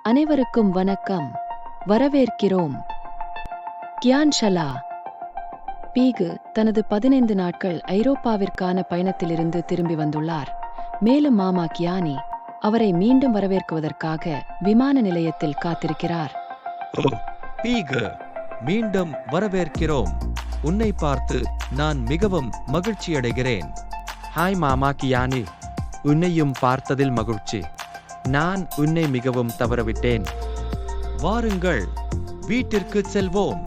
அனைவருக்கும் வணக்கம். வரவேற்கிறோம். கியான்ஷலா பீகு தனது 15 நாட்கள் ஐரோப்பாவிற்கான பயணத்திலிருந்து திரும்பி வந்துள்ளார். மேலும் மாமா கியானி அவரை மீண்டும் வரவேற்குவதற்காக விமான நிலையத்தில் காத்திருக்கிறார். பீகு, மீண்டும் வரவேற்கிறோம். உன்னை பார்த்து நான் மிகவும் மகிழ்ச்சியடைகிறேன். ஹாய் மாமா கியானி, உன்னையும் பார்த்ததில் மகிழ்ச்சி. நான் உன்னை மிகவும் தவறவிட்டேன். வாருங்கள், வீட்டிற்கு செல்வோம்.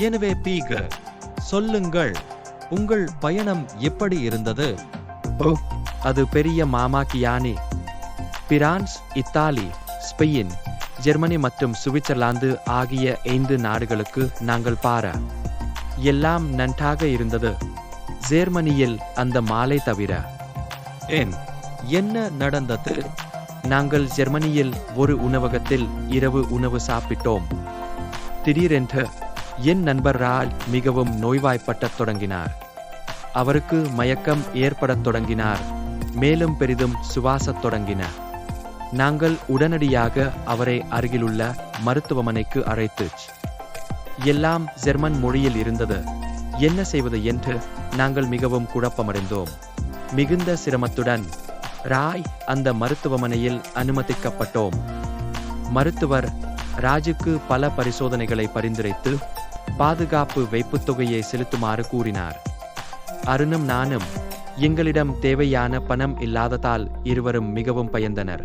எனவே பீகு, சொல்லுங்கள், உங்கள் பயணம் எப்படி இருந்தது? அது பெரிய மாமா Giani. France, Italy, Spain, Germany மற்றும் சுவிட்சர்லாந்து ஆகிய 5 நாடுகளுக்கு நாங்கள் எல்லாம் நன்றாக இருந்தது. ஜெர்மனியில் அந்த மாலை தவிர. என்ன நடந்தது? நாங்கள் ஜெர்மனியில் ஒரு உணவகத்தில் இரவு உணவு சாப்பிட்டோம். திடீரென்று என் நண்பர் ரால் மிகவும் நோய்வாய்ப்படத் தொடங்கினார். அவருக்கு மயக்கம் ஏற்படத் தொடங்கினார். மேலும் பெரிதும் சுவாசத் தொடங்கினார். நாங்கள் உடனடியாக அவரை அருகிலுள்ள மருத்துவமனைக்கு அழைத்துச். எல்லாம் ஜெர்மன் மொழியில் இருந்தது. என்ன செய்வது என்று நாங்கள் மிகவும் குழப்பமடைந்தோம். மிகுந்த சிரமத்துடன் ராய் அந்த மருத்துவமனையில் அனுமதிக்கப்பட்டோம். மருத்துவர் ராஜுக்கு பல பரிசோதனைகளை பரிந்துரைத்து பாதுகாப்பு வைப்புத் தொகையை செலுத்துமாறு கூறினார். அருணும் நானும் எங்களிடம் தேவையான பணம் இல்லாததால் இருவரும் மிகவும் பயந்தனர்.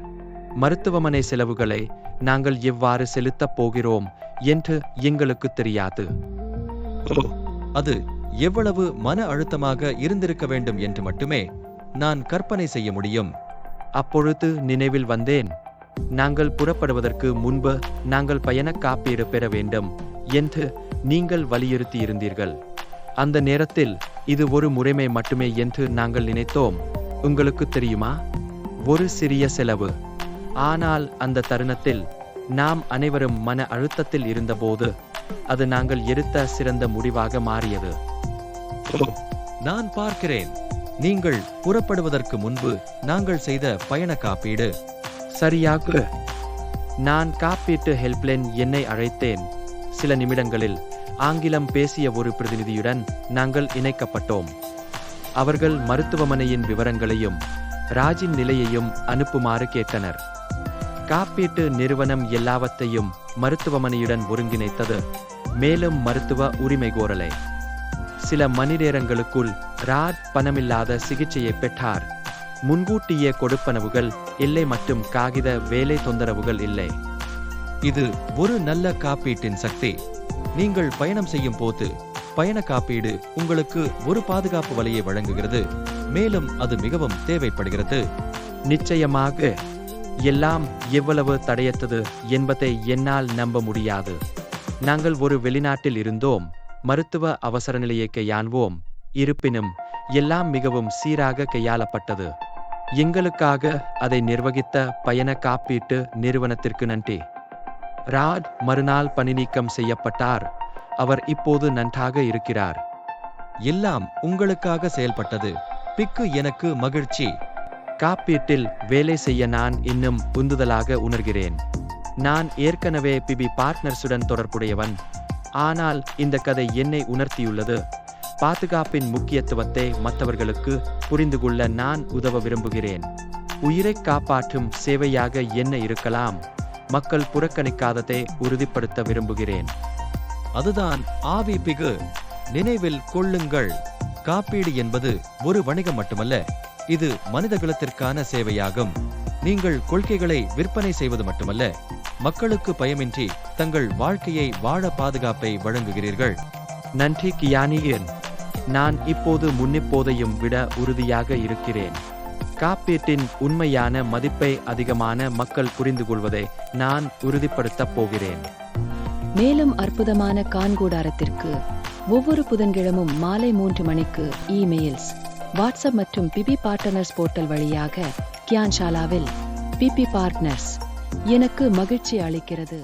மருத்துவமனை செலவுகளை நாங்கள் எவ்வாறு செலுத்தப் போகிறோம் என்று எங்களுக்கு தெரியாது. அது எவ்வளவு மன அழுத்தமாக இருந்திருக்க வேண்டும் என்று மட்டுமே நான் கற்பனை செய்ய முடியும். அப்பொழுது நினைவில் வந்தேன். நாங்கள் புறப்படுவதற்கு முன்பு நாங்கள் பயண காப்பீடு பெற வேண்டும் என்று நீங்கள் வலியுறுத்தி இருந்தீர்கள். அந்த நேரத்தில் இது ஒரு முறைமை மட்டுமே என்று நாங்கள் நினைத்தோம். உங்களுக்கு தெரியுமா, ஒரு சிறிய செலவு. ஆனால் அந்த தருணத்தில் நாம் அனைவரும் மன அழுத்தத்தில் இருந்தபோது அது நாங்கள் எடுத்த சிறந்த முடிவாக மாறியது. நான் பார்க்கிறேன், நீங்கள் புறப்படுவதற்கு முன்பு நாங்கள் செய்த பயண காப்பீடு. சரியாக. நான் காப்பீட்டு ஹெல்ப்லைன் எண்ணை அழைத்தேன். சில நிமிடங்களில் ஆங்கிலம் பேசிய ஒரு பிரதிநிதியுடன் நாங்கள் இணைக்கப்பட்டோம். அவர்கள் மருத்துவமனையின் விவரங்களையும் ராஜின் நிலையையும் அனுப்புமாறு கேட்டனர். காப்பீட்டு நிறுவனம் எல்லாவற்றையும் மருத்துவமனையுடன் ஒருங்கிணைத்தது. மேலும் மருத்துவ உரிமை கோரலை. சில மணி நேரங்களுக்குள் ராஜ் பணமில்லாத சிகிச்சையை பெற்றார். முன்கூட்டிய கொடுப்பனவுகள் இல்லை மற்றும் காகித வேலை தொந்தரவுகள் இல்லை. இது ஒரு நல்ல காப்பீட்டின் சக்தி. நீங்கள் பயணம் செய்யும் போது பயண காப்பீடு உங்களுக்கு ஒரு பாதுகாப்பு வலையை வழங்குகிறது. மேலும் அது மிகவும் தேவைப்படுகிறது. நிச்சயமாக. எல்லாம் எவ்வளவு தடையற்றது என்பதை என்னால் நம்ப முடியாது. நாங்கள் ஒரு வெளிநாட்டில் இருந்தோம். மருத்துவ அவசர நிலையை கையாள்வோம். இருப்பினும் எல்லாம் மிகவும் சீராக கையாளப்பட்டது. எங்களுக்காக அதை நிர்வகித்த பயண காப்பீட்டு நிறுவனத்திற்கு நன்றி. ராஜ் மறுநாள் பணி நீக்கம் செய்யப்பட்டார். அவர் இப்போது நன்றாக இருக்கிறார். எல்லாம் உங்களுக்காக செயல்பட்டது. பிக்கு, எனக்கு மகிழ்ச்சி. காப்பீட்டில் வேலை செய்ய நான் இன்னும் உந்துதலாக உணர்கிறேன். நான் ஏற்கனவே பிபி பார்ட்னர்ஸுடன் தொடர்புடையவன். ஆனால் இந்த கதை என்னை உணர்த்தியுள்ளது. பாதுகாப்பின் முக்கியத்துவத்தை மற்றவர்களுக்கு புரிந்து கொள்ள நான் உதவ விரும்புகிறேன். உயிரை காப்பாற்றும் சேவையாக என்ன இருக்கலாம். மக்கள் புறக்கணிக்காததை உறுதிப்படுத்த விரும்புகிறேன். அதுதான் ஆவி பிகு. நினைவில் கொள்ளுங்கள், காப்பீடு என்பது ஒரு வணிகம் மட்டுமல்ல, இது மனிதகுலத்திற்கான சேவையாகும். நீங்கள் கொள்கைகளை விற்பனை செய்வது மட்டுமல்ல, மக்களுக்கு பயமின்றி தங்கள் வாழ்க்கையை வாழ பாதுகாப்பை வழங்குகிறீர்கள். நன்றி கியானியன். நான் இப்போது முன்னெப்போதையும் விட உறுதியாக இருக்கிறேன். காப்பீட்டின் உண்மையான மதிப்பை அதிகமான மக்கள் புரிந்து கொள்வதை நான் உறுதிப்படுத்தப் போகிறேன். மேலும் அற்புதமான கான்கூடாரத்திற்கு ஒவ்வொரு புதன்கிழமும் மாலை 3 மணிக்கு இமெயில்ஸ், வாட்ஸ்அப் மற்றும் பிபி பார்ட்னர்ஸ் போர்ட்டல் வழியாக கியான்ஷாலாவில் பிபி பார்ட்னர்ஸ் எனக்கு மகிழ்ச்சி அளிக்கிறது.